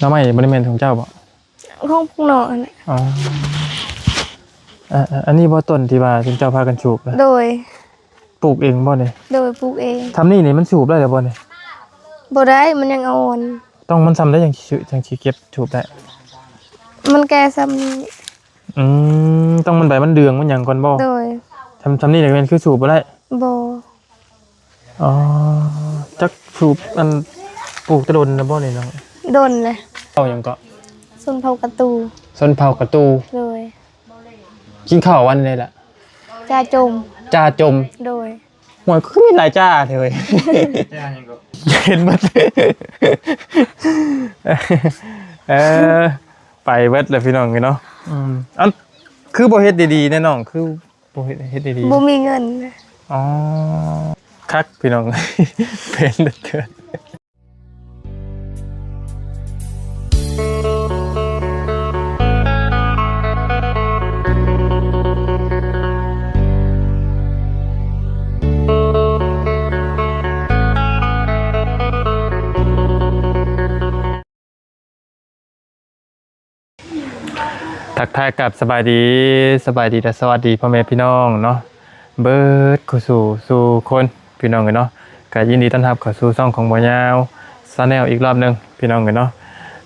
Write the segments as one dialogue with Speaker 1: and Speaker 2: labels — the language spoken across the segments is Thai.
Speaker 1: น้องใหม่บริเวณของเจ้าบ่
Speaker 2: ห้องพวกนอน
Speaker 1: อ๋ออันนี้บ่ต้นที่ว่าเจ้าพากันสูบนะ
Speaker 2: โดย
Speaker 1: ปลูกเองบ่เนี่ย
Speaker 2: โดยปลูกเอง
Speaker 1: ทำนี่มันสูบได้หรือบ่เนี่ย
Speaker 2: บ่ได้มันยังอ่อน
Speaker 1: ต้องมันทำได้อย่างเก็บสูบได้
Speaker 2: มันแก่ซ้
Speaker 1: ต้องมันใบมันเดืองมันหยังก่อนบ่
Speaker 2: ำโดย
Speaker 1: ทำนี่เนี่ยมันคือสูบบ่ได้
Speaker 2: บ่
Speaker 1: อ๋อจักสูบอันปลูกตะดนนะบ่เนี่ยน้อง
Speaker 2: ดนเลย
Speaker 1: เอาหยังก็
Speaker 2: ส้นเผากระตู
Speaker 1: ส้นเผากระตู
Speaker 2: โดย
Speaker 1: กินข้าววันเลยล่ะ
Speaker 2: จ่าจมโดย
Speaker 1: หวยก็มีหลายจ้าเถอะจ้ายังก็เห็นหมดไปเบิดเลยพี่น้องกันเนาะอันคือบ่เฮ็ดดีๆแน่น้องคือบ่เฮ็ดดี
Speaker 2: ๆบ่มีเงิน
Speaker 1: อ๋อคักพี่น้องเป็นเถิดทักทายกับสบายดีและสวัสดีพ่อแม่พี่น้องเนาะเบิร์ดเข้าสู่คนพี่น้องกันเนาะก็ยินดีต้อนรับเข้าสู่ช่องของบ่ยาวซาแนลอีกรอบนึงพี่น้องกันเนาะ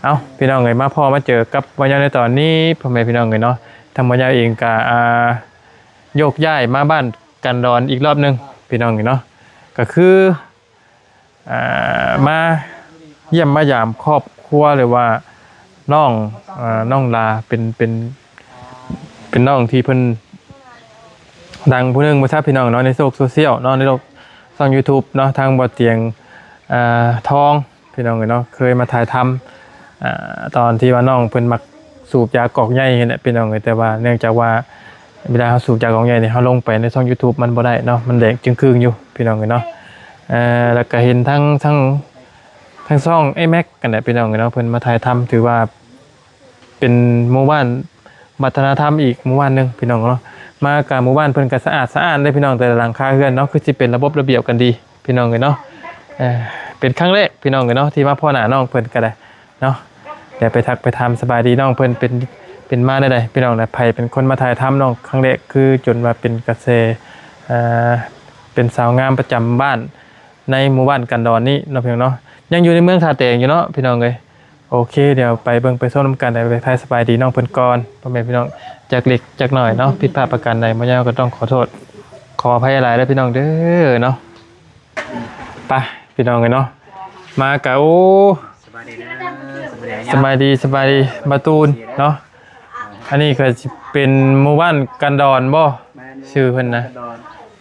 Speaker 1: เอาพี่น้องกันมาพอมาเจอกับบ่ยาวในตอนนี้พ่อแม่พี่น้องกันเนาะทางบ่ยาวเองก็โยกย้ายมาบ้านกันดอนอีกรอบนึงพี่น้องกันเนาะก็คือมาเยี่ยมมายามครอบครัวหรือว่าน้องลาเป็นน้องที่เพิ่นดังผู้นึงบ่ทราบพี่น้องเนาะในโลกโซเชียลเนาะในโลกช่อง YouTube เนาะทางบ่เตียงทองพี่น้องเนาะเคยมาถ่ายทำตอนที่ว่าน้องเพิ่นมักสูบยากอกใหญ่เนี่ยพี่น้องแต่ว่าเนื่องจากว่าเวลาเฮาสูบยากอกใหญ่เนี่ยเฮาลงไปในช่อง YouTube มันบ่ได้เนาะมันแดงจึงครึ่งอยู่พี่น้องเนาะแล้วก็เห็นทั้งช่องไอ้แม็กกันเนี่ยพี่น้องเนาะเพิ่นมาถ่ายทำถือว่าเป็นหมู่บ้านวัฒนธรรมอีกหมู่บ้านนึงพี่น้องเนาะมากับหมู่บ้านเพิ่นก็สะอาดได้พี่น้องแต่หลังคาเรือนเนาะคือสิเป็นระบบระเบียบกันดีพี่น้องเนาะเป็นครั้งแรกพี่น้องเนาะที่มาพ่อหน้าน้องเพิ่นก็ได้เนาะเดี๋ยวไปทักไปทำสบายดีน้องเพิ่นเป็นมาได้พี่น้องไผเป็นคนมาถ่ายทำน้องครั้งแรกคือจนว่าเป็นเกษตรเป็นสาวงามประจำบ้านในหมู่บ้านกันดอนนี้เนาะพี่น้องเนาะยังอยู่ในเมืองท่าแตงอยู่เนาะพี่น้องเลยโอเคเดี๋ยวไปเบิ่งไปส้มน้ำกันไปทายสบายดีน้องเพิ่นก่อนพ่อแม่พี่น้องจากเล็กจากหน่อยเนาะผิดพลาดประการใดบ่ยาวก็ต้องขอโทษขออภัยหลายๆด้วยพี่น้องเด้อเนาะไปพี่น้องเลยเนาะมากะโอ้สบายดีมาตูนเนาะอันนี้ก็เป็นหมู่บ้านกันดอนบ่ชื่อเพิ่นนะ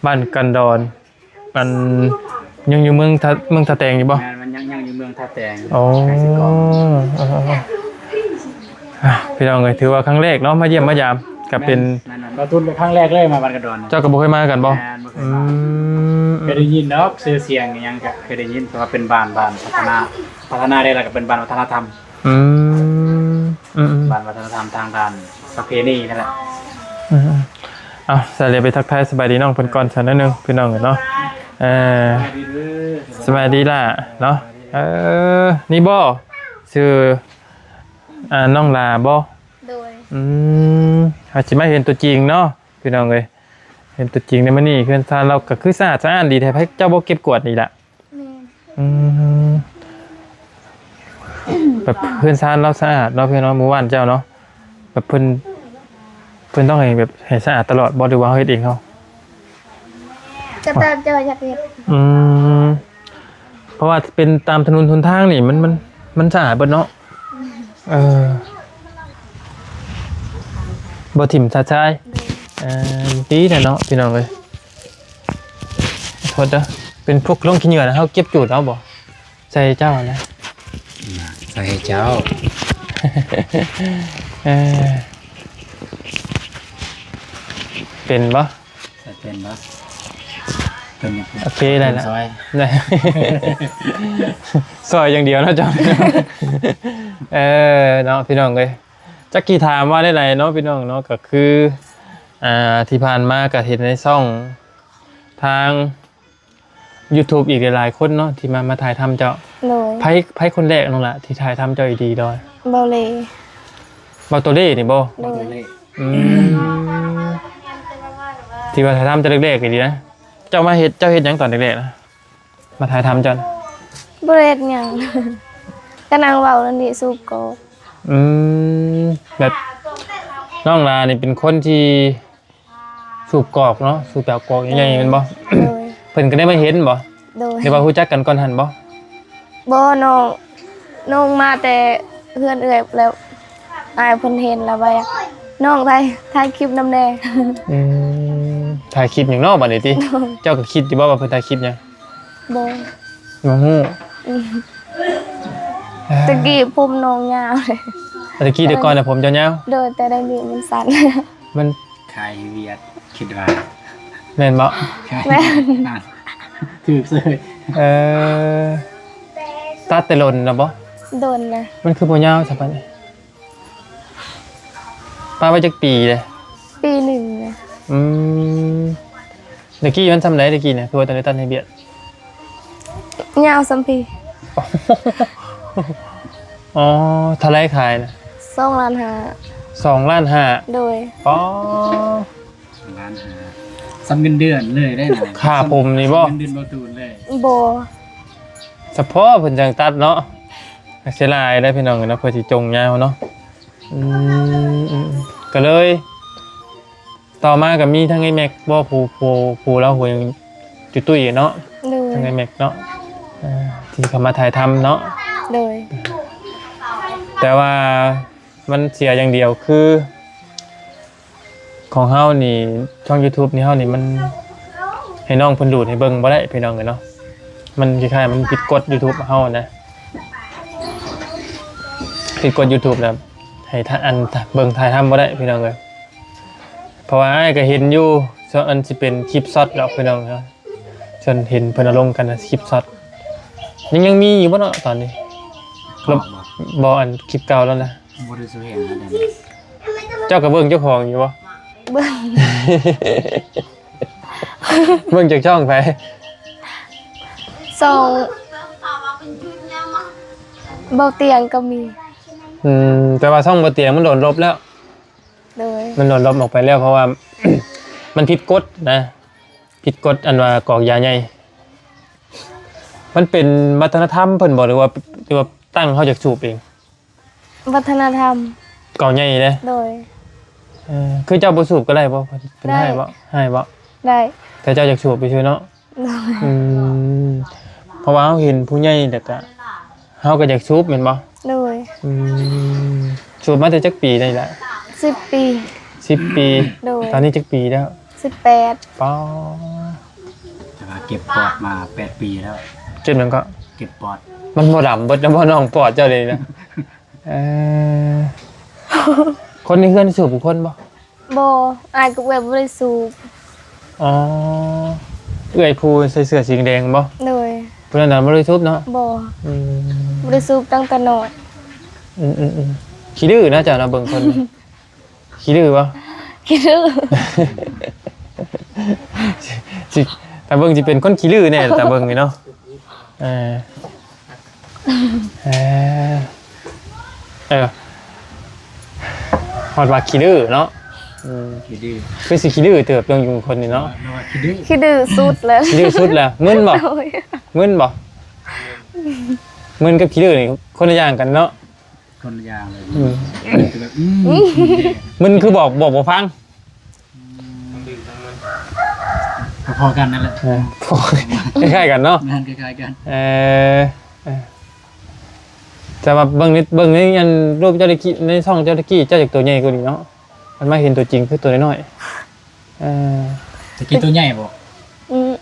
Speaker 1: บ้านกันดอนมันยังอยู่เมืองท่าแตงอยู่บ่
Speaker 3: มันยังอยู่เมืองท่าแตง
Speaker 1: โอ้พี่น้องถือว่าครั้งแรกเนาะมาเยี่ยมมายามกับเป็น
Speaker 3: ก็ทุนเป็นครั้งแรกเลยมาบ้านกระดอน
Speaker 1: เจ้าก็บ่เคยมากันบ่
Speaker 3: เคยได้ยินเนาะชื่อเสียงยังเคยได้ยินเพราะว่าเป็นบ้านพัฒนาได้แล้วก็เป็นบ้านวัฒนธรรมบ้านวัฒนธรรมทางด้านประเพณีนั่นแหละ
Speaker 1: สวัสดีไปทักทายสบายดีน้องเพิ่นก่อนสักนิดนึงพี่น้องเนาะสบายดีล่ะเนาะนี่บ่ชื่อน้องลาบ่
Speaker 2: โดย
Speaker 1: อาจจะไม่เห็นตัวจริงเนาะพี่น้องเลยเห็นตัวจริงในมันนี่คือถ้าเราก็คือสะอาดดีแท้ให้เจ้าบ่เก็บกวาดนี่ล่ะแบบเพื่อนซ่านเราสะอาดเนาะพี่น้องหมู่บ้านเจ้าเนาะแบบเพิ่นต้องให้แบบให้สะอาดตลอดบ่หรือว่าเฮ็ดเองเฮา
Speaker 2: จะตามเจออยากเห็น
Speaker 1: เพราะว่าเป็นตามถนนหนทางนี่มันสะอาดเบิดเนาะบ่ถิ่มชาชายดีนะเนาะพี่น้องเลยโทษเด้อเป็นพวกลงขี้เหงื่อนะเฮาเก็บจูดเอาบ่ใส่เจ้านะ
Speaker 3: ใส่เจ้า
Speaker 1: เป็นบ่
Speaker 3: เป็นบ่
Speaker 1: โอเคได้ละได้ซอยอย่างเดียวนะจ๊ะเนาะพี่น้องเลยจักกี่ถามว่าได้ไรเนาะพี่น้องเนาะก็คือที่ผ่านมาก็เห็นในช่องทาง YouTube อีกหลายๆคนเนาะที่มาถ่ายทำเจ้า
Speaker 2: โดย
Speaker 1: ไผคนแรกนั่นล่ะที่ถ่ายทำเจ้าอีดีดอย
Speaker 2: เบาเล
Speaker 1: บ่ตัวเล่นี่บ่
Speaker 2: โดย
Speaker 3: ตัวเลข
Speaker 1: อืมที่มาถ่ายทำเจ้าเด็กๆอีดีนะเจ้าเฮ็ดหยังตอนเด็กๆนะมาถ่ายทำเจ้า
Speaker 2: บริเวณหยัง ก็นางเว้านั่นดิสูบโก
Speaker 1: อืมแบบน้องลานี่เป็นคนที่สูบกอกเนาะสูบแบบกอกใหญ่ๆแม่นบ่
Speaker 2: โดย
Speaker 1: เพิ่นก็ได้มาเห็นบ่
Speaker 2: โดย
Speaker 1: ได้ว่ารู้จักกันก่อนหั่นบ่
Speaker 2: บ่น้องมาแต่เพื่อนเอื้อยแล้วอายเพิ่นเห็นแล้วว่าน้องถ่ายคลิปนำแน่
Speaker 1: อืมถ่ายคลิปหยังเนาะบัดนี้ติเจ้าก็คิดอยู่บ่ว่าเพิ่นถ่ายคลิปหยัง
Speaker 2: บ่
Speaker 1: บ่ฮู้
Speaker 2: ตะกี้ผมน้องยาวเลย
Speaker 1: ตะกี้แต่ก่อนน่ะผมยาว
Speaker 2: โดยแต่ได้นี้มันสั้น
Speaker 1: ๆมัน
Speaker 3: ใครเวียดคิดว่า
Speaker 1: แม่นบ่
Speaker 3: ใคร
Speaker 2: แม่น
Speaker 3: นั่นถูกเลย
Speaker 1: เออตัดแต่หล่นนะบ่
Speaker 2: โดนนะ
Speaker 1: มันคือบ่ยาวซะปานนี้ป้าไว้จักปีเลย
Speaker 2: ปีหนึ่งนะ
Speaker 1: อืมตะกี้มันทำไรตะกี้เนี่ยคือว่าตอนนี้ตันให้เบียด
Speaker 2: ยาวสัมพี
Speaker 1: อ๋อเท่าไรขายนะ
Speaker 2: 2 ล้านห้า
Speaker 1: 2.5 ล้าน
Speaker 2: โดย
Speaker 1: อ๋อ
Speaker 3: ร้านหาซ้ำเงินเดือนเลยได้หน่อย
Speaker 1: ค่าผมนี่บ่
Speaker 3: เงินเดือนบ่ตูนเลย
Speaker 2: โบ
Speaker 1: เฉพาะเพิ่นจังตัดเนาะเสียดายได้พี่น้องเนาะเพื่อสิจงยาวเนาะก็เลย ต่อมาก็มีทั้งไอ้แม็กบ่ผู้แล้วหัวยังจุตุ้ยเนาะ
Speaker 2: โดย
Speaker 1: ทั้งไอ้แม็กเนาะที่เขามาถ่ายทำเนาะ
Speaker 2: โดย
Speaker 1: แต่ว่ามันเสียอย่างเดียวคือ ของเฮานี่ช่อง YouTube นี่เฮานี่มันให้น้องเพิ่นดูดให้เบิ่งบ่ได้พี่น้องเนาะมันคล้ายๆมันผิดกฎ YouTube เฮานะผิดกฎ YouTube นะให้ท่านเบิ่งถ่ายทำบ่ได้พี่น้องเอ้ยเพราะว่าอ้ายก็เห็นอยู่ส่วนอันสิเป็นคลิปช็อตดอกพี่น้องเนาะจนเห็นเพิ่นเอาลงกันนะคลิปช็อตยังมีอยู่บ่เนาะตอนนี้ลบบ่อันคลิปเก่าแล้วนะ
Speaker 3: บริสุทธิ์เห็นแล้วเดี๋ยวนี้
Speaker 1: เจ้าก็เบิ่งเจ้าของอยู่บ่
Speaker 2: เบิ่ง
Speaker 1: เบิ่งจากช่องไป
Speaker 2: สองเบาเตียงก็มี
Speaker 1: แต่ว่าช่องบ่เตียงมันโดนลบแล้ว
Speaker 2: โดย
Speaker 1: มันโดนลบออกไปแล้วเพราะว่า มันผิดกฎนะผิดกฎอันว่ากอกยาใหญ่มันเป็นวัฒนธรรมเพิ่นบอกหรือว่าตั้งเขาจากสูบเอง
Speaker 2: วัฒนธรรม
Speaker 1: กอกใหญ่เด้
Speaker 2: โดย
Speaker 1: คือเจ้าบ่สูบก็ได้บ่เป็น
Speaker 2: ได้
Speaker 1: ให้บ่
Speaker 2: ได้
Speaker 1: แต่เจ้าจากสูบไปซื่อเนาะ
Speaker 2: โดย
Speaker 1: เพราะว่าเราเห็นผู้ใหญ่แล้วก็เฮาก็อยากสูบแม่นบ่
Speaker 2: โดย
Speaker 1: สูบมาแต่จักปีได้ละ
Speaker 2: 10 ปี
Speaker 1: 10 ปี
Speaker 2: โดย
Speaker 1: ตอนนี้จักปีแล้ว
Speaker 2: 18
Speaker 1: ป้อ
Speaker 3: แต่ว่าเก็บปอดมา8 ปีแล้ว
Speaker 1: จนมันก็
Speaker 3: เก็บปอด
Speaker 1: มันบ่ดำเบิดแล้วบ่น้องปอดเจ้าเลยนะ คนในเพื่อนสูบบุคคลบ่
Speaker 2: บ่อายก็แบบบ่ได้สูบ
Speaker 1: อ๋อเอื้อยผู้ใส่เสื้อสีแดงบ่
Speaker 2: โดย
Speaker 1: ผู้นั้นน่ะบ่ได้สูบเนาะ
Speaker 2: บ่
Speaker 1: อืม
Speaker 2: บ่ได้สูบตั้งแต่น้อย
Speaker 1: ขี้ดื้อนะเจ้านะเบิ่งคน ขี้ดื้อบ่
Speaker 2: คิดดู
Speaker 1: สิแต่เบิ่งสิเป็นคนขี้ดื้อแน่แต่เบิ่งนี่เนาะเออฮอดว่าขี้ดื้อเนาะ
Speaker 3: คิดดื้อ
Speaker 1: คือสิขี้ดื้อเติบต้องอยู่คนนี่เนาะ
Speaker 3: ไม่ว่าคิดดื้อ
Speaker 2: คิดดื้อสุดแล้ว
Speaker 1: ขี้ดื้อสุดแล้วมึนบ่
Speaker 2: โดย
Speaker 1: มึนบ่มึนกับขี้ดื้อนี่คนละอย่างกันเนาะ
Speaker 3: คนละอย่างเลย
Speaker 1: อืม
Speaker 3: คือแบบ
Speaker 1: มึนคือบอกบ่ฟัง
Speaker 3: พอๆกันนั่นแหละ
Speaker 1: คล้ายๆกันเนาะ
Speaker 3: งานคล้ายๆกัน
Speaker 1: แต่ว่าเบิ่งนี่อันรูปเจ้าตะกี้ในช่องเจ้าตะกี้เจ้าจากตัวใหญ่กว่านี้เนาะมันมาเห็นตัวจริงคือตัวน้อยๆ
Speaker 3: ตะกี้ตัวใหญ่บ่
Speaker 2: อืม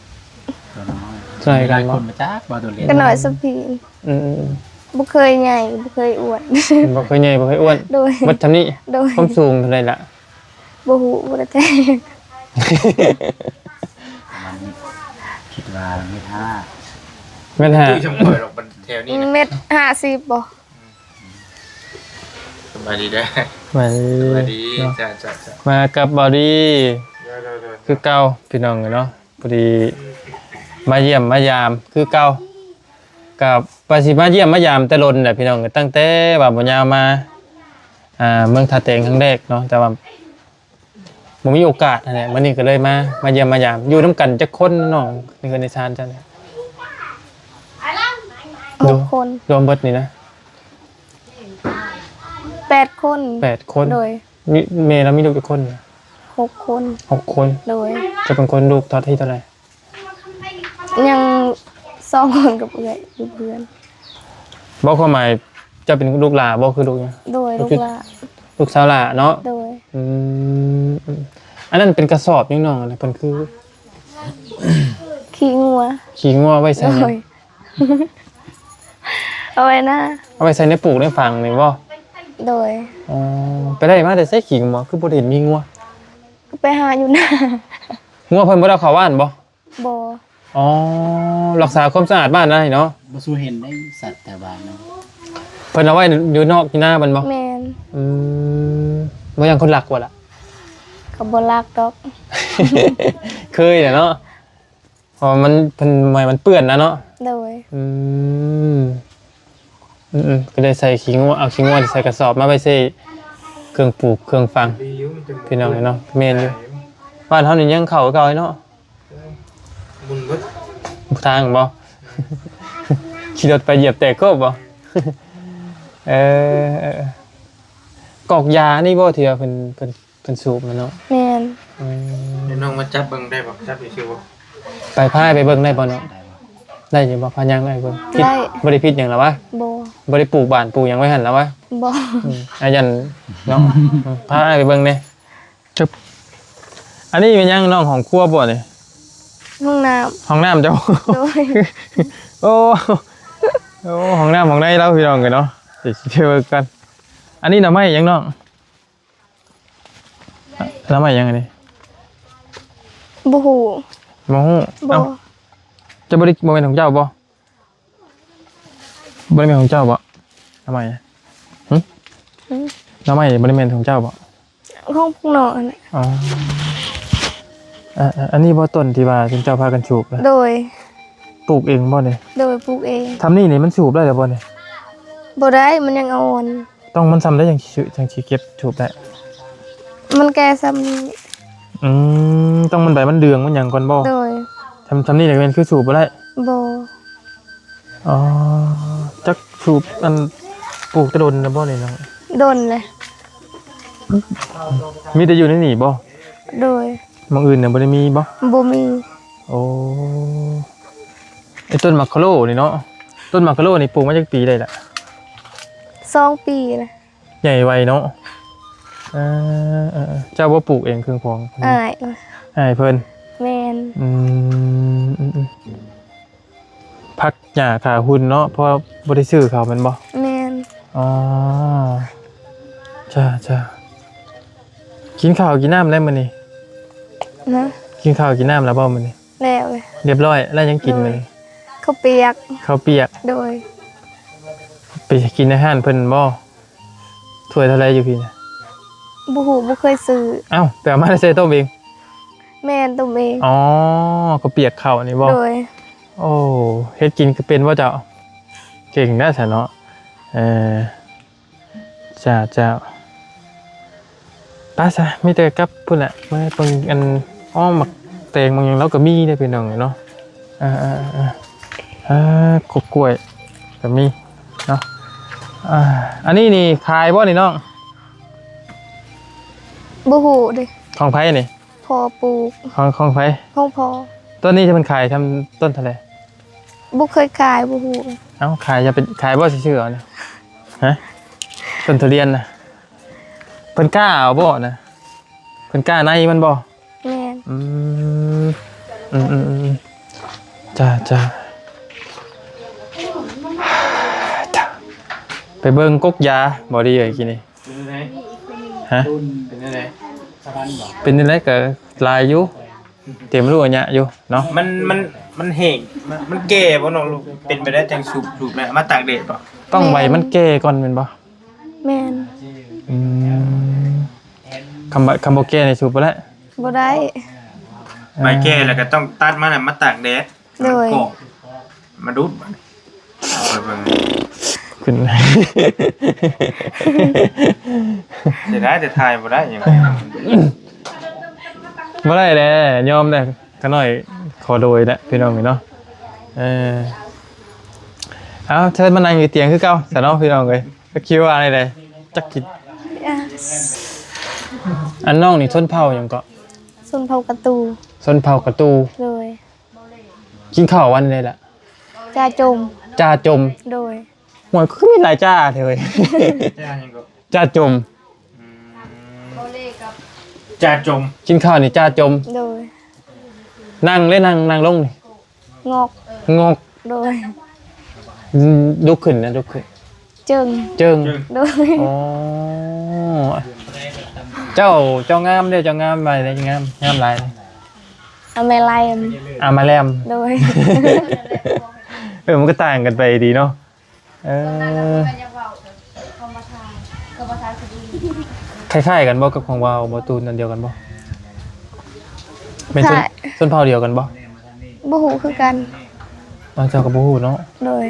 Speaker 3: ตัวน้อย
Speaker 1: ใช่กัน
Speaker 3: หลาย
Speaker 1: เนาะ
Speaker 3: คนมาจ้าบ่ตัวเล็ก
Speaker 2: ก็น้อยสักพี
Speaker 1: อืม
Speaker 2: บ่เคยใหญ่บ่เคยอ้วน
Speaker 1: บ่เคยใหญ่บ่เคยอ้วน
Speaker 2: โดย
Speaker 1: วัดทำนี้
Speaker 2: โดย
Speaker 1: ความสูงเท่าไหร่ล่ะ
Speaker 2: บ่ฮู้บ่ได้แท้
Speaker 3: มันคิดว่าไม่ท่า
Speaker 1: แม่นฮะ
Speaker 4: ตุ้ยชมก่อยหรอกมันแถวนี้นะ
Speaker 2: เม็ด50บ่
Speaker 4: สบายดีได้อ
Speaker 1: มา
Speaker 4: สบายดี
Speaker 1: เนาะ
Speaker 4: จ้าจ้าจ้า
Speaker 1: มากับบอดี้
Speaker 4: เดี๋ยว
Speaker 1: คือเก่าพี่น้องเนาะพอดี มาเยี่ยมมายามคือเก่ากับปาสิมาเยี่ยมมายามแต่ลนแหละพี่น้องตั้งแต่ว่าบ่ยาวมาเมืองท่าแตงครั้งแรกเนาะแต่ว่าบ่มีโอกาสนั่นแหละมื้อนี้ก็เลยมาเยี่ยมมายามอยู่นํกันจักคนน้องในเฮือนในชานจัง
Speaker 2: 6 คน
Speaker 1: รวมเบิดนี่นะ
Speaker 2: 8 คน
Speaker 1: 8 คน
Speaker 2: โดย
Speaker 1: มีเมย์แล้วมีลูกกี่คน
Speaker 2: 6 คน
Speaker 1: 6 คน
Speaker 2: โดย
Speaker 1: จะเป็นคนลูกที่เท่าไหร่
Speaker 2: ยัง2 คนกับเอื้อยอยู่เพื่อน
Speaker 1: บอกความหมายจะเป็นลูกหลาบอกคือลูกยัง
Speaker 2: โดยลูกหลาน
Speaker 1: ลูกสาวหลาเนาะ
Speaker 2: โดย
Speaker 1: อันนั้นเป็นกระสอบยังน้องอะไรเป็นคือ
Speaker 2: ขี้งัว
Speaker 1: ขี้งัวไว้ใส่
Speaker 2: โด
Speaker 1: เนี่ย
Speaker 2: ย เอาไว้นะ
Speaker 1: เอาไว้ใส่ในปลูกในฝังนี่บ่
Speaker 2: โดย
Speaker 1: อ๋อไปได้มาแต่ใส่ขี้งัวคือบ่ได้เห็นมีงัว
Speaker 2: ก็ไปหาอยู่นะ
Speaker 1: งัวเพิ่นบ่ได้เอาเข้าบ้านบ่
Speaker 2: บ่
Speaker 1: อ๋อรักษาความสะอาดบ้านได้เนาะ
Speaker 3: บ่สู้เห็นได้สัตว์แต่บ้านเนาะ
Speaker 1: เพิ่นเอาไว้อยู่นอกที่หน้ามันบ่
Speaker 2: แม่น
Speaker 1: บ่ยังคนหลักว่าล่ะ
Speaker 2: ก็บ่รักดอก
Speaker 1: เคยเนาะพอมันมันเปื้อนนะเนาะ
Speaker 2: โดย
Speaker 1: ก็เลยใส่ขี้งัวเอาขี้งัวใส่กระสอบมาไปใส่เครื่องปลูกเครื่องฟังพี่น้องเนาะเมนอยู่บ้านเฮานี่ยังเข้าเก่าเนาะ
Speaker 4: บุญเบิด
Speaker 1: ทางบ่ ขี่รถไปเหยียบแตกก็บ่กอกยานี่บ่ที่ว่าเพิ่นสูบมันเนาะ
Speaker 2: แม่น
Speaker 4: เดี๋ยวน้องมาจับเบิ่งได้บ่จับอีกซิบ่
Speaker 1: ไปพายไปเบิ่งได้บ่เนาะได้อยู่บ่พายังได้เบิ่งผิด
Speaker 2: ได้
Speaker 1: บ่ได้ผิดหยังแล้ววะ
Speaker 2: บ่
Speaker 1: บ่ได้ปลูกบ้านปลูกหยังไว้หั่นแล้ววะ
Speaker 2: บ่
Speaker 1: อายันเนาะพาไปเบิ่งเนี่ยจบอันนี้เป็นยังน้องของครัวบ่เนี่ย
Speaker 2: ห้องน้ำ
Speaker 1: ห้องน้ำเจ้า
Speaker 2: โดย
Speaker 1: โอ้ห้องน้ำของได้แล้วพี่น้องกันเนาะเดี๋ยวเชื่อกันอันนี้น้ำไม้ยังน้องน้ำไม้ยังไงนี่
Speaker 2: บ่ฮู้
Speaker 1: มอง
Speaker 2: บ่
Speaker 1: เอ้าจะบริโภคเป็นของเจ้าบ่บริเวณของเจ้าบ่น้ำไม้น้ำไม้บริเวณของเจ้าบ่
Speaker 2: ห้องพวกนอนน่ะ
Speaker 1: อ๋ออันนี้บ่ต้นที่ว่าเจ้าพากันสูบนะ
Speaker 2: โดย
Speaker 1: ปลูกเองบ่เนี่ย
Speaker 2: โดยปลูกเอง
Speaker 1: ทำนี่มันสูบได้หรือบ่เนี่ย
Speaker 2: บ่ได้มันยังอ่อน
Speaker 1: ต้องมันทำได้อย่างชีเก็บสูบได้
Speaker 2: มันแก่ซ้ำนี้
Speaker 1: ต้องมันใบมันเดืองมันอย่างก่อนบ่
Speaker 2: โดย
Speaker 1: ทำนี่เลยเป็นคือสูบบ่ได้
Speaker 2: บ่
Speaker 1: อ๋อจักสูบอันปลูกตะดนนะบ่เนี่ยน้อง
Speaker 2: ดนเลย
Speaker 1: มีแต่อยู่ในนี่บ่
Speaker 2: โดย
Speaker 1: บางอื่นเนี่ยบ่ได้มีบ่
Speaker 2: บ่มี
Speaker 1: โอ้ไอ้ต้นมักคาโลนี่เนาะต้นมักคาโลนี่ปลูกมาจากปีได้ล่ะ
Speaker 2: 2 ปีเลย
Speaker 1: ใหญ่ไวเนาะเจ้าบ่ปลูกเองเครื่องพอง
Speaker 2: อ้าย
Speaker 1: ให้เพิ่น
Speaker 2: แม่น
Speaker 1: พักหญ้าขาหุ่นเนาะเพราะบ่ได้ซื้อเขามันบ่
Speaker 2: แม่น
Speaker 1: อ๋อจ้ากินข้าวกินน้ำได้มื้อนี้
Speaker 2: นะ
Speaker 1: กินข้าวกินน้ำแล้วบ่มื้อนี้
Speaker 2: แล้วเลย
Speaker 1: เรียบร้อยแล้วยังกินมื้อนี้
Speaker 2: ข้าวเปียก
Speaker 1: ข้าวเปียก
Speaker 2: โดย
Speaker 1: ไปกินอาหารเพิ่นบ่ถ้วยเท่าไรอยู่พี่น่ะ
Speaker 2: บ่ฮู้บ่เคยซื้อ
Speaker 1: เอ้าแต่เอามาได้ใส่ต้มเอง
Speaker 2: แม่นตัวเอง
Speaker 1: อ๋อข้าวเปียกข้าวนี่บ่
Speaker 2: โดย
Speaker 1: โอ้เฮ็ดกินก็เป็นบ่เจ้าเก่งนะซะเนาะจ้าป้าซะมีแต่กับพุ่นน่ะมาเบิ่งอันอ้อมหมักแตงบางอย่างเราก็มีได้พี่น้องเนาะกล้วยก็มีเนาะอันนี้นี่ขายบ่นี่น้อง
Speaker 2: บ่ฮู้เด้
Speaker 1: ของไผนี่
Speaker 2: พอปลูก
Speaker 1: ของไผ
Speaker 2: ห้องพอ
Speaker 1: ต้นนี้จะเป็นขายทำต้นเท่าไหร่
Speaker 2: บ่เคยขายบ่ฮู้
Speaker 1: เอ้าขายจะเป็นขายบ่ซื่อๆเอาเนี่ยฮะต้นทุเรียนน่ะเพิ่นกล้าเอาบ่นะเพิ่นกล้าในมันบ่
Speaker 2: แม่น
Speaker 1: จ้าไปเบิ่งกกยาบ่ดีเอ้ยกินนี่
Speaker 3: เป็นจังได๋
Speaker 1: ฮะ
Speaker 3: เป็นจังได๋สะพานบ่
Speaker 1: เป็นจังได๋ก็ลายอยู่เต็มรู้อันเนี้ยอยู่เนาะ
Speaker 4: มันแห้งมันแก่บ่น้องลูกเป็นไปได้จังสูบแม่มาตากแดดบ่
Speaker 1: ต้องไว้มันแก่ก่อนแม่นบ่
Speaker 2: แม่น
Speaker 1: คำบ่แก่นี่สูบบ่ได้
Speaker 2: บ่ได้
Speaker 4: ใบแก่แล้วก็ต้องตัดมันน่ะมาตากแดด
Speaker 2: โดย
Speaker 4: กอกมาดูดบัดนี้เอาไปเบิ่ง
Speaker 1: ขึ้น
Speaker 4: เสียดายแต่ถ่ายบ่ได้หยัง
Speaker 1: บ่ได้แหละยอมได้ก็น้อยขอโดยแหละพี่น้องเนาะเอาเชิญมานั่งอยู่เตียงคือเก่าซะเนาะพี่น้องเอ้ยก็คิดว่าอะไรเลยจักคิดอันน้องนี่ชนเผ่าหยังก็
Speaker 2: ส่วนเผากระตู
Speaker 1: ชนเผ่ากระตู
Speaker 2: โดย
Speaker 1: กินข้าววันเลยล่ะ
Speaker 2: จ่าจม
Speaker 1: จ้าจม
Speaker 2: โดย
Speaker 1: หมวยก็มีหลายจ้าเถอะเว้ย
Speaker 4: จ้าหยังก็
Speaker 1: จ้าจม
Speaker 4: จ่าจม
Speaker 1: กินข้าวนี่จ้าจม
Speaker 2: โดย
Speaker 1: นั่งเลยนั่งลงนี่
Speaker 2: งอก
Speaker 1: งอก
Speaker 2: โดย
Speaker 1: ลุกขึ้นนะลุกขึ้น
Speaker 2: จึง
Speaker 1: เจิง
Speaker 2: โดย
Speaker 1: อ๋อเจ้างามเด้อเจ้างามไปเลยงามหลายเลย
Speaker 2: อเมลัยม
Speaker 1: มาแลม
Speaker 2: โดย
Speaker 1: มันก็ต่างกันไปดีเนาะคล้ายๆกันบ่กับของวาวบ่ตูนอันเดียวกันบ่เป็นส้นเผ่าเดียวกันบ่
Speaker 2: บ่ฮู้คือกัน
Speaker 1: เจ้ากับบ่ฮู้เนาะ
Speaker 2: โดย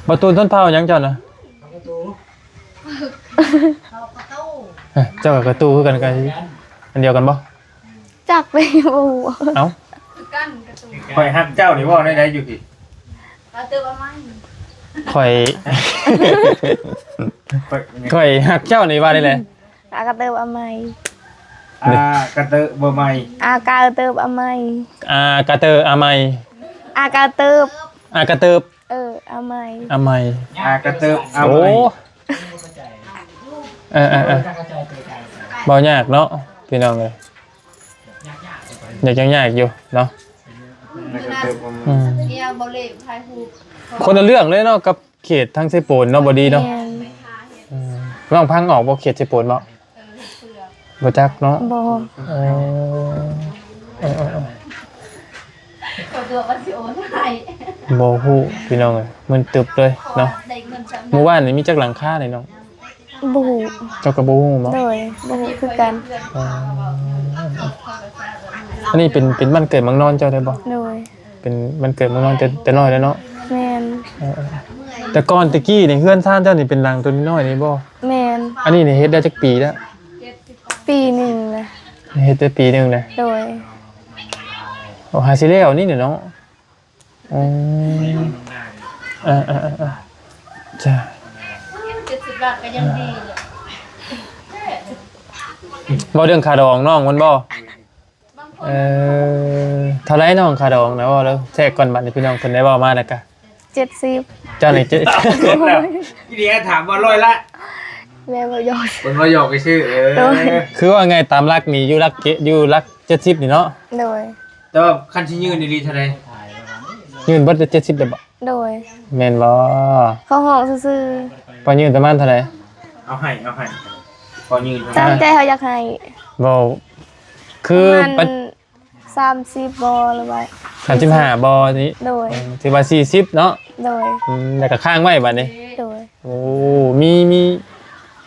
Speaker 1: บ่ตูนส้นเผ่าหยังเจ้าน่ะเจ้ากับกระตูคือกันอันเดียวกันบ่
Speaker 2: จักไปบ่ฮู้
Speaker 1: เอ้า
Speaker 4: ข่อยฮักเจ้านี่เว้าได้อยู่พี่
Speaker 1: ข่อยข่อยหักเจ้านี่ว่าได้เลย
Speaker 2: อากระเติบอมัย
Speaker 4: กระเตอะบ่ใหม่
Speaker 2: อากาเติบอมัย
Speaker 1: กระเตออามัย
Speaker 2: อากาเติบ
Speaker 1: กระเติบ
Speaker 2: อมัย
Speaker 1: อามัย
Speaker 4: กระเตอะเอา
Speaker 1: โอ้
Speaker 4: ใหม่
Speaker 1: บ่ยากเนาะพี่น้องเลยยากอยู่เนาะ
Speaker 4: กระเตอะบ่ใหม่
Speaker 1: คนละเรื่องเลยเนาะกับเขตทางไซโปนเนาะบ่ดีเนาะ
Speaker 2: แม่น
Speaker 1: ลองพังออกบ่เขตไซโปนบ่บ่จักเนาะ
Speaker 2: บ่
Speaker 1: บ่ฮู้พี่น้องเอ้ยมันตึบเลยเนาะเมื่อวานนี่มีจักหลังคาเลยเนาะ
Speaker 2: บ่ฮู้
Speaker 1: เจ้าก็บ่ฮู้บ่
Speaker 2: โดยบ่ฮู้คือกัน
Speaker 1: อันนี้เป็นบ้านเกิดเมืองนอนเจ้าได้บ่
Speaker 2: โดย
Speaker 1: เป็นบ้านเกิดเมืองนอนแต่น้อยแล้วเนาะ
Speaker 2: แม่น
Speaker 1: แต่ก่อนตะกี้นี่เฮือนซ่านเจ้านี่เป็นหลังตัวน้อยนี่บ่
Speaker 2: แม่น
Speaker 1: อันนี้นี่เฮ็ดได้จักปีแล้ว
Speaker 2: ปีหนึ่งเลย
Speaker 1: เฮ็ดได้ปีหนึงแล้ว
Speaker 2: โดย
Speaker 1: โอ้หาสิแล้วนี่เนาะอืมจ้ะ
Speaker 5: 70 บาทก็ยังดีเลย
Speaker 1: บ่เรื่องค่าดองน้องมันบ่เท่าไหร่น้องค่าดองนะบ่แล้วแทรกก่อนบัดนี้พี่น้องเพิ่นได้เว้ามาแล้วก็
Speaker 2: 70
Speaker 1: เจ้านี่จะ
Speaker 4: พี่เดียถามว่าร้อยละ
Speaker 2: แม่บ่ยอด
Speaker 4: เพิ่นว่าหยอกไปชื่อ
Speaker 1: คือว่าไงตามหลักนี่อยู่หลัก70นี่เนาะ
Speaker 2: โดย
Speaker 4: แต่ว่าคันที่ยืนดีๆเท่าใด
Speaker 1: ยืนเบิด70ได้บ่
Speaker 2: โดย
Speaker 1: แม่นบ่
Speaker 2: เขาห้องซื่อ
Speaker 1: พอยืนประมาณเท่าไหร่
Speaker 4: เอาให้พอยืน
Speaker 2: ๆตามใจเขาอยากให้
Speaker 1: บ่คือ
Speaker 2: มัน30บ่หรือว่า
Speaker 1: 35บ่นี้
Speaker 2: โดย
Speaker 1: ถือว่า40เนาะ
Speaker 2: โดย
Speaker 1: แล้วก็ข้างไว้บัดนี้
Speaker 2: โดย
Speaker 1: โอ้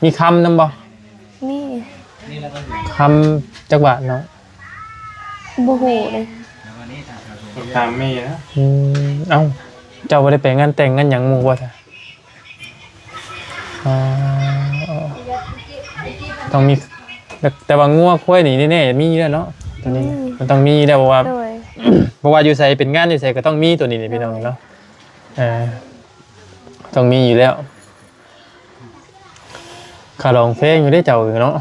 Speaker 1: มีคำนำบ่
Speaker 2: มี
Speaker 1: คำจักบาทเนาะ
Speaker 2: บ่ฮู้เลย
Speaker 4: ถามแม่นะ
Speaker 1: เอ้าเจ้าบ่ได้ไปงานแต่งงานหยังหมู่บ่จ้ะต้องมีแต่ว่างัวควายนี่แน่ๆมีแล้วเนาะตัวนี้มันต้องมีแล้วเพราะว่า
Speaker 2: โดย
Speaker 1: เพราะว่าอยู่ไสเป็นงานอยู่ไสก็ต้องมีตัวนี้นี่พี่น้องเนาะต้องมีอยู่แล้วค่าดองเพลงอยู่ได้เจ้าอยู่เนาะ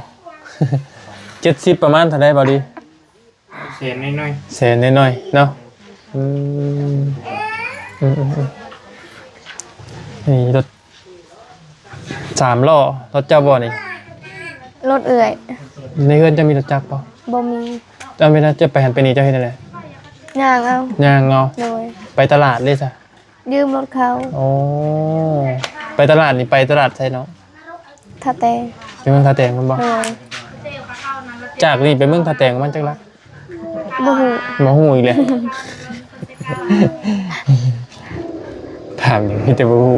Speaker 1: 70ประมาณเท่าใดบ่ดี
Speaker 4: เสียน้อย
Speaker 1: แสนน้อยๆเนาะนี่รถ3ล้อรถเจ้าบ่นี่
Speaker 2: รถเอื่อย
Speaker 1: ในเฮือนจะมีรถจักรบ่
Speaker 2: บ่มี
Speaker 1: เอาเวลาจะไปหันไปนี่เจ้าเฮ็ดจังได๋
Speaker 2: ย่างเอา
Speaker 1: ย่างเอา
Speaker 2: โดย
Speaker 1: ไปตลาดเลยซะ
Speaker 2: ยืมรถเขา
Speaker 1: โอ้ไปตลาดนี่ไปตลาดไสเนาะ
Speaker 2: ถ้าแต่
Speaker 1: ไปเมืองท่าแตงมันบ่
Speaker 2: โดย
Speaker 1: จากนี่ไปเมืองท่าแตงมันจักลัก
Speaker 2: บ่ฮู้
Speaker 1: บ่ฮู้อีกแล้ว ถามอย่างนี้แต่บ่ฮู้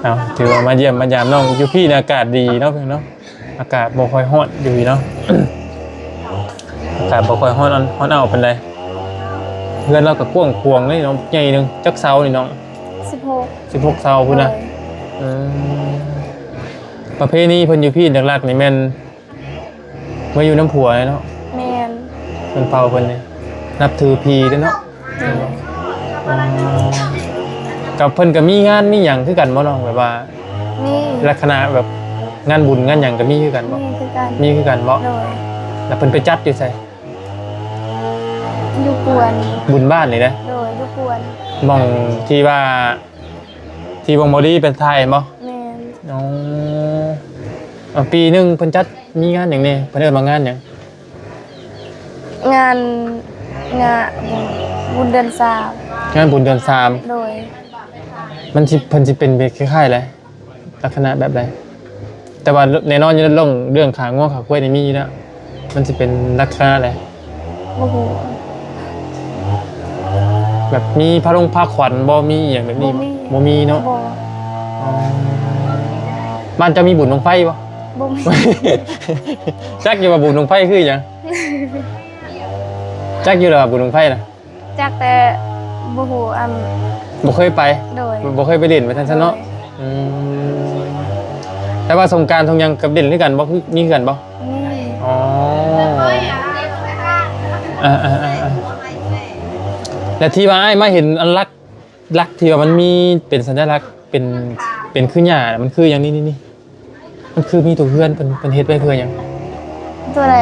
Speaker 1: เอาถือว่ามาเยี่ยมมายามน้องอยู่พี่เนี่ยอากาศดีเนาะเพิ่นเนาะอากาศบ่ค่อยร้อนอยู่เนาะ ากาศบ่ค่อยร้อนเอาปานใดเพื่อนเราก็กว้างขวางเลยน้องใหญ่นึงจักเสานี่น้อง
Speaker 2: 16
Speaker 1: 16เสาพุ่นน่ะประเพณีเพิ่นอยู่พี่หลักๆนี่แม่นมาอยู่น้ำผัวเนาะ
Speaker 2: แม่น
Speaker 1: เพิ่นเป่าเพิ่นนี่นับถือพี่เด้อเนาะกับเพิ่นก็มีงานมีหยังคือกันบ่น้องแบบว่า
Speaker 2: นี่
Speaker 1: ลักษณะแบบงานบุญงานหยังก็มีคือกันบ่
Speaker 2: นี่คือกัน
Speaker 1: มีคือกันบ่
Speaker 2: โดย
Speaker 1: แล้วเพิ่นไปจัดอยู่ไส
Speaker 2: อยู่กวน
Speaker 1: บุญบ้านนี่นะ
Speaker 2: โดยอยู่กวน
Speaker 1: หม่องที่ว่าที่วงบอดี้เป็นไทยบ่
Speaker 2: แม่น
Speaker 1: อ๋อปีหนึงเพิ่นจัดมีงานหยังแน่เพิ่นเอิ้นว่างานหยัง
Speaker 2: งานบุญเดือนสาม
Speaker 1: งานบุญเดือนสาม
Speaker 2: โดย
Speaker 1: มันสิเพิ่นสิเป็นแบบคล้ายๆอะไรลักษณะแบบใดแต่ว่าแน่นอนอยู่แล้วเรื่องขาง้อขากล้วยนี่มีอยู่แล้วมันสิเป็นลักษณะอะไร
Speaker 2: โอ้โห
Speaker 1: แบบมีพระลงพระขวัญบ่มีอหย่างแบบนี้บ่มีเนาะ
Speaker 2: บ่
Speaker 1: อ๋อบ้านจะมีบุญลงไฟบ่
Speaker 2: บ่มี
Speaker 1: จักอยู่ว่าบุญลงไฟคือหยังจักอยู่แล้วว่าบุญลงไฟน่ะ
Speaker 2: จักแต่บ่ฮู้
Speaker 1: บ่เคยไป
Speaker 2: โดย
Speaker 1: บ่เคยไปเล่นไปทันซะเนาะแต่ว่าสงกรานต์ทงยังกับเด่นด้วยกันบ่คือมีกันบ่
Speaker 2: นี่
Speaker 1: อ๋อแล้วที่ว่าไอ้มาเห็นอันลักที่ว่ามันมีเป็นสัญลักษณ์เป็นคือหญ้าน่ะมันคืออย่างนี้นี่มันคือมีตัวเพื่อนเป็นเฮ็ดไว้เพื่อหยัง
Speaker 2: ตัวใด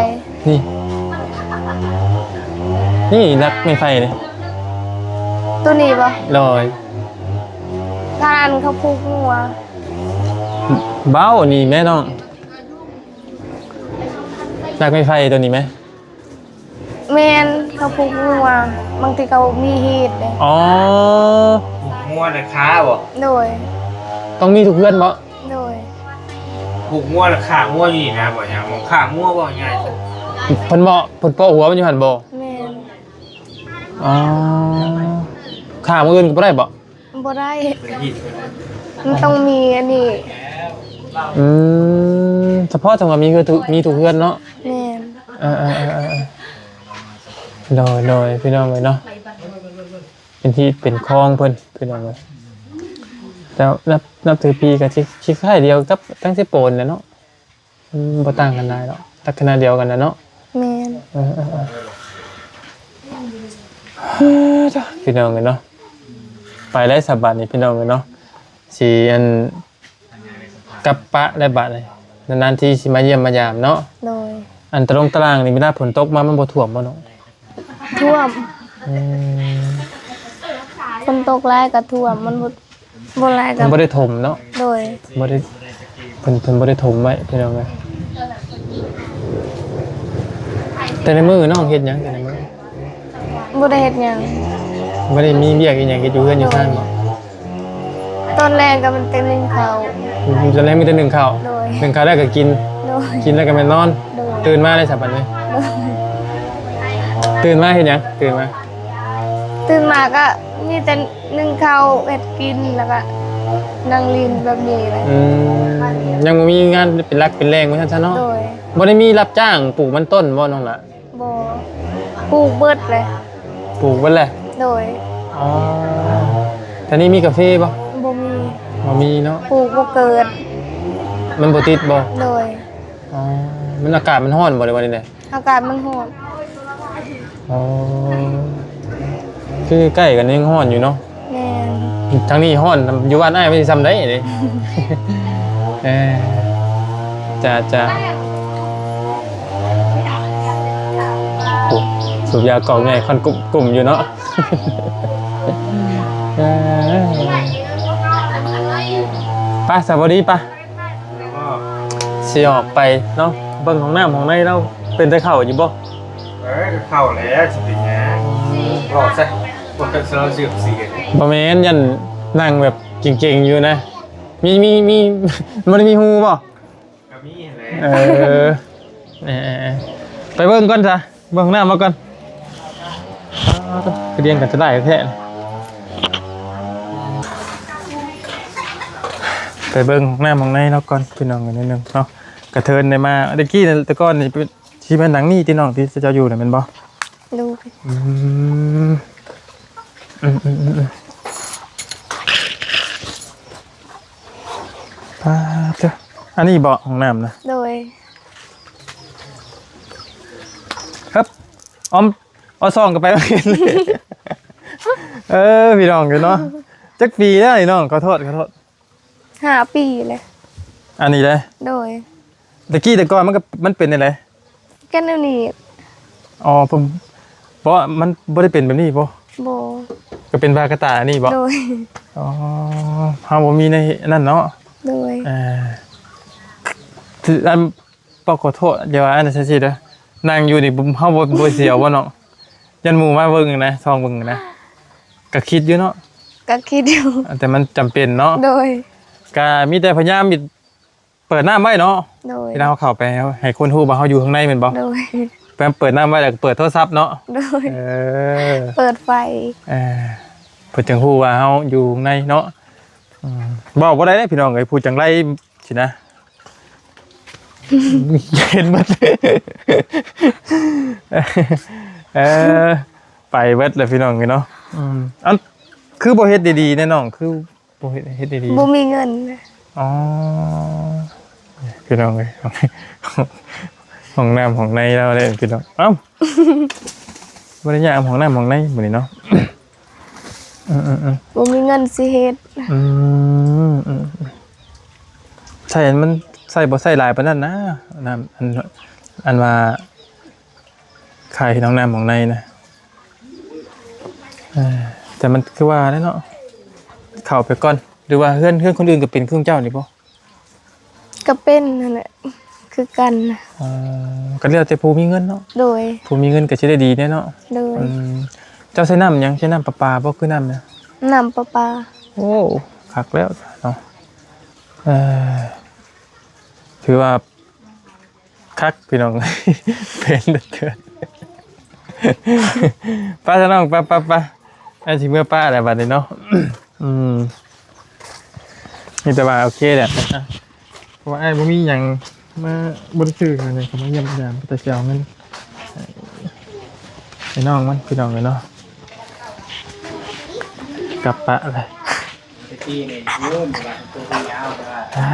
Speaker 1: นี่ลักไม่ไฟเลย
Speaker 2: ตัวนี้บ่
Speaker 1: ลอย
Speaker 2: ทานเขาผูกงัว
Speaker 1: เบ้านี่แม่น้องลักไม่ไฟตัวนี้ไหม
Speaker 2: แม่นเขาผูกงัวบางทีเขามีเหตุเลย
Speaker 1: อ๋อ
Speaker 4: งัวน่ะขาบ่
Speaker 2: โดย
Speaker 1: ต้องมีทุกเพื่อนบ่
Speaker 2: โดย
Speaker 4: ผูกงัวน่ะขางัวอยู่นี่นะบ่หยังมองขางัวบ่ง่ายสุด
Speaker 1: เพิ่นโปะหัวมันอยู่หั่นบ่
Speaker 2: แม่น
Speaker 1: อ๋อข้ามื้ออื่นก็บ่ได้บ่
Speaker 2: บ่ได้
Speaker 4: เป็นหิน
Speaker 2: มันต้องมีอันนี้
Speaker 1: เฉพาะจังหวะมีคือมีทุกเพื่อนเนาะ
Speaker 2: แม่น
Speaker 1: ลอยพี่น้องเลยเนาะเป็นที่เป็นคลองเพิ่นพี่น้องเลยแล้วนับถือปีกับชิคล้ายเดียวกับตั้งสิโปนแหละเนาะบ่ต่างกันได้หรอกลักษณะเดียวกันนะเนาะ
Speaker 2: แม่น
Speaker 1: พี่น้องเลยเนาะไปได้สับบาทนี่พี่น้องเลยเนาะสีอันกับปะได้บาทเลยนานๆทีสิมาเยี่ยมมายามเนาะ
Speaker 2: โดย
Speaker 1: อันตรงตารางนี่เวลาฝนตกมามันบ่ท่วมบ่เนาะ
Speaker 2: ท่วมฝนตกหลายก็ท่วมมันบ่หลายก็
Speaker 1: มันบ่ได้ถมเนาะ
Speaker 2: โดย
Speaker 1: บ่ได้เพิ่นบ่ได้ถมไว้พี่น้องเอ้ยแต่ในมือน้องเฮ็ดหยังแต่ในมือ
Speaker 2: บ่ได้เฮ็ดหยัง
Speaker 1: บ่ได้มีเวียกอีหยังเฮ็ดอยู่เฮือนอยู่ข้างบ่
Speaker 2: ตอนแรกก็มันเต็มเขา
Speaker 1: ตอนแรกมีแต่นึ่งข้าว
Speaker 2: โดย
Speaker 1: นึ่งข้าวแล้วก็กิน
Speaker 2: โดย
Speaker 1: กินแล้วก็ไปนอน
Speaker 2: โดย
Speaker 1: ตื่นมาได้สับบัดเลยตื่นมาเฮ็ดหยังตื่นมา
Speaker 2: ตื่นมาก็มีแต่นึ่งข้าวเฮ็ดกินแล้วก็นั่งลินแบบนี้เลย
Speaker 1: ยังบ่มีงานเป็นหลักเป็นแรงว่าซั่นซะเนาะ
Speaker 2: โดย
Speaker 1: บ่ได้มีรับจ้างปลูกมันต้นบ่น้องล่ะ
Speaker 2: บ่ปลูกเบิดเลย
Speaker 1: ปลูกเบิดแหละ
Speaker 2: โดย
Speaker 1: อ๋อแต่นี่มีกาแฟบ่
Speaker 2: บ่มี
Speaker 1: บ่มีเนาะ
Speaker 2: ปลูกบ่เกิด
Speaker 1: มันบ่ติดบ่
Speaker 2: โดย
Speaker 1: อ๋อมันอากาศมันร้อนบ่ได้ว่านี่แหละ
Speaker 2: อากาศมันร้อน
Speaker 1: อ๋อคือใกล้กันยังร้อนอยู่เนาะ
Speaker 2: แม่น
Speaker 1: ทางนี้ร้อนอยู่บ้านอ้ายไม่ได้ซ้ำได้เด้ จ้าโอ้สูบยากล่องใหญ่คันกลุ่มอยู่เนาะ ป้าสวัสดีป้า
Speaker 4: แล้วก็
Speaker 1: สิออกไปเนาะเบิ่งของน้ำของในเราเป็นตะเข่าอยู่บ่
Speaker 4: เข้าแล้วสิเป็นหยังรอซะบ่กันเราเสื่อมเสีย
Speaker 1: บ่แม่นยันนั่งแบบเก่งๆอยู่นะ มี มันมีฮูบ่
Speaker 4: ก็มีแหละ
Speaker 1: ไปเบิ่งก่อนจ้ะเบิ่งหน้ามาก่อนคือเรียนกันจะได้แท้ไปเบิ่งหน้ามองในแล้วก่อนพี่น้องกันนิดนึงเนาะกระเทินได้มาตะกี้แต่ก่อนนี่ ที่เป็นหนังนี่ที่น้องที่เจ้าอยู่น่ะแม่นบ่
Speaker 2: ดู
Speaker 1: อืมอืมอืมอืมเจ้าอันนี้บ่ห้องน้ำนะ
Speaker 2: โดย
Speaker 1: ครับออมเอาซองกันไปว่าเห็น พี่น้องอยู่เนาะจักปีแล้วนี่น้องขอโทษ
Speaker 2: 5 ปีเลย
Speaker 1: อันนี้เลย
Speaker 2: โดย
Speaker 1: แต่ก่อนมันเป็นอะไร
Speaker 2: แค่นี้นี่
Speaker 1: อ๋อผมเพราะมันบ่ได้เป็นแบบนี้บ่
Speaker 2: โบ
Speaker 1: ก็เป็นบากาตานี่บ่
Speaker 2: โดย
Speaker 1: อ๋อเฮาบ่มีในนั่นเนาะ
Speaker 2: โดย
Speaker 1: ถืออันปขอโทษอย่าว่าอันนั้นสิเด้อนั่งอยู่นี่เฮาบ่เสียวบ่เนาะยันหมู่มาเบิ่งนะซองเบิ่งนะก็คิดอยู่เนาะ
Speaker 2: ก็คิดอยู่
Speaker 1: แต่มันจำเป็นเนาะ
Speaker 2: โดย
Speaker 1: ก็มีแต่พยายามเปิดหน้าไว้เนาะ
Speaker 2: โดย
Speaker 1: เวลาเขาเข้าไปให้คนฮู้ว่าเฮาอยู่ข้างในแม่นบ่
Speaker 2: โดย
Speaker 1: แปมเปิดหน้าไว้แล้วก็เปิดโทรศัพท์เนาะ
Speaker 2: โดย
Speaker 1: เออ
Speaker 2: เปิดไฟ
Speaker 1: เพิ่นจังฮู้ว่าเฮาอยู่ข้างในเนาะบอกบ่ได้เด้พี่น้องเอ้ยพูดจังไรสินะ เห็นหมดไปเบิดเลยพี่น้องเนาะอันคือบ่เฮ็ดดีๆแน่น้องคือบ่เฮ็ดดีๆ
Speaker 2: บ่มีเงิน
Speaker 1: อ๋อพี่น้องเอ้ยห้องน้ำของในเราเลยพี่น้องเอ้าบ่ได้ยามห้องน้ำของในมื้อนี้เนาะ
Speaker 2: บ่มีเงินสิเฮ็ด
Speaker 1: ใช่มันใส่บ่ใส่หลายปานนั้นนะน้ำอันว่าขายน้องน้ำของในนะแต่มันคือว่าได้เนาะเข้าไปก่อนหรือว่าเพื่อนคนอื่นก็เป็นเครื่องเจ้านี่บ่
Speaker 2: ก็เป็นนั่นแหละคือกัน
Speaker 1: ก็แล้วแต่ผู้มีเงินเนาะ
Speaker 2: โดย
Speaker 1: ผู้มีเงินก็สิได้ดีแน่เนาะ
Speaker 2: โดย
Speaker 1: เจ้าใช้น้ำหยังใช้น้ำประปาบ่คือน้ำนะ
Speaker 2: น้ำประปา
Speaker 1: โอ้คักแล้วเนาะถือว่าคักพี่น้อง เป็นเดือดป้าจะน้องป้าไอ้ที่เมื่อป้าอะไรบัดนี้เนาะ นี่แต่ว่าโอเคแหละเพราะว่าไอ้บ่มีหยังมาบริสุทธิ์เลยเขามาเยี่ยมยามแต่เช้าเงินไอ้น้องมันพี่น้องเลยเนาะกลับปะอะไร
Speaker 3: ที่นี่ยุ่งแบบตัวยาวว่า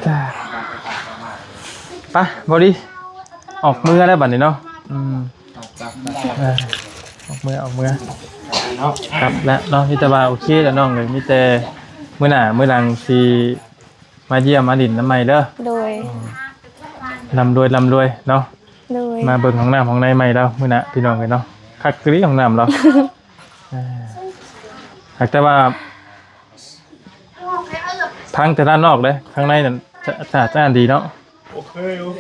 Speaker 1: จ้าปะบอดี้ออกมือได้บัดนี้เนาะออกมือครับแล้วเนาะมิตรบาโอเคแล้วน้องเลยมิแต่มื้อหน้ามื้อหลังสิมาเยี่ยมมาดินน้ำใหม่เด้อ
Speaker 2: โดย
Speaker 1: ลำรวยเนาะ
Speaker 2: โดย
Speaker 1: มาเบิ่งของน้ำของในใหม่แล้วมื้อหน้าพี่น้องเลยเนาะคักกรีของน้ำเราหากแต่ว่าพังแต่ด้านนอกเลยข้างในนั่นสะอาดดีเนาะโอ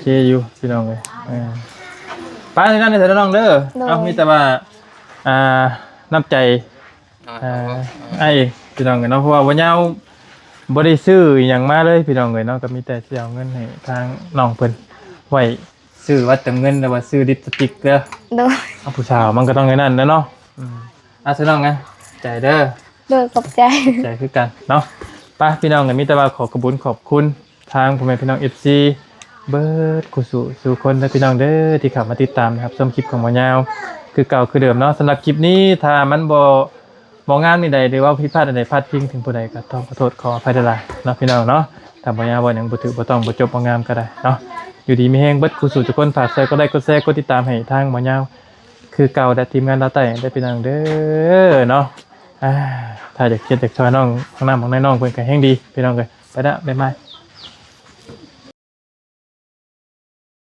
Speaker 1: เคอยู่พี่น้องเลยป้าที่นั่นในสายน้องเด้อเอามีแต่ว่าน้ำใจไอ้พี่น้องเลยเนาะเพราะว่าวันยาวบ่ได้ซื้ออย่างมาเลยพี่น้องเลยเนาะก็มีแต่สิเอาเงินให้ทางน้องเพิ่นไว้ซื้อวัดเติมเงินแล้วว่าซื้อลิปสติกเด้อ
Speaker 2: โดย
Speaker 1: เอาผู้สาวมันก็ต้องอย่างนั้นนะเนาะสน้องไงใจเด้อ
Speaker 2: โดยขอบใจ
Speaker 1: ใจคือกันเนาะป้าพี่น้องกันมิตรบาขอกระบุญขอบคุณทางพ่อแม่พี่น้อง FC เบิร์ดกุศลสู่คนและพี่น้องเด้อที่เข้ามาติดตามนะครับชมคลิปของหมอยาวคือเก่าคือเดิมเนาะสำหรับคลิปนี้ถ้ามันบ่งามนี่ใดหรือว่าผิดพลาดใดพลาดพิงถึงผู้ใดก็ต้องขอโทษขออภัยหลายๆเนาะพี่น้องเนาะถ้าหมอยาวบ่หยังบ่ถือบ่ต้องบ่จบบ่งามก็ได้เนาะอยู่ดีมีแฮงเบิร์ดกุศลทุกคนฝากก็ได้กดแชร์กดติดตามให้ทางหมอยาวคือเก่าและทีมงานเราแต่ได้พี่น้องเด้อเนาะถ้าอยากเขียนจากชอยน้องข้างหน้าของนายน้องเพิ่นก็แฮงดีพี่น้องเอ้ยไปละบ๊ายบาย